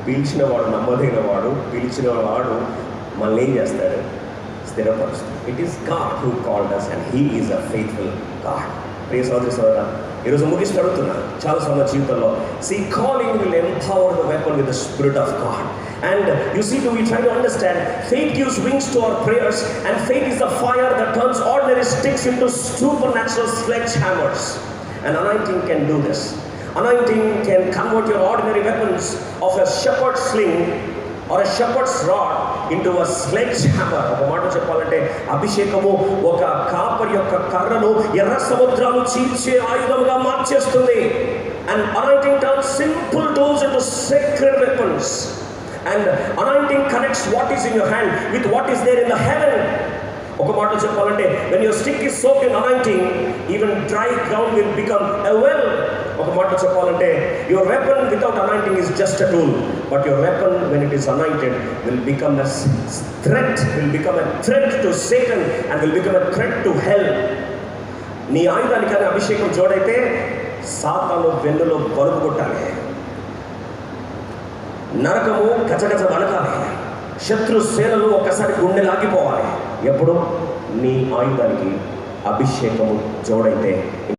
పిలిచినవాడు నమ్మదగినవాడు, పిలిచినవాడు మనల్ని ఏం చేస్తాడు? స్థిరపరుస్తాడు. It is God who called us and he is a faithful God. ప్రియ సోదరి సోదరా, ఈరోజు ముగిస్తూ అడుగుతున్నా, చాలా సమయ జీవితంలో calling will empower the weapon with the Spirit of God. And you see, we try to understand, faith gives wings to our prayers, and faith is the fire that turns ordinary sticks into supernatural sledgehammers. And anointing can do this. Anointing can convert your ordinary weapons of a shepherd's sling or a shepherd's rod into a sledgehammer. ఒక మాట చెప్పాలంటే అభిషేకము ఒక కాపరి యొక్క కర్రను ఎర్ర సముద్రాలు చీల్చే ఆయుధంగా మార్చేస్తుంది. And anointing turns simple tools into sacred weapons. And anointing connects what is in your hand with what is there in the heaven. ఒక మాట చెప్పాలంటే when your stick is soaked in anointing, even dry ground will become a well. ఒక మాట చెప్పాలంటే your weapon without anointing is just a tool, but your weapon when it is anointed will become a threat to Satan and will become a threat to hell. నీ ఆయుధానికి అభిషేకం జోడైతే సాతాను వెన్నులో బలుపు కొట్టాలి, నరకము కచకచ వణకాలి, శత్రు సేనలు ఒక్కసారి గుండె లాగిపోవాలి. ఎప్పుడు నీ ఆయుధానికి అభిషేకము జోడైతే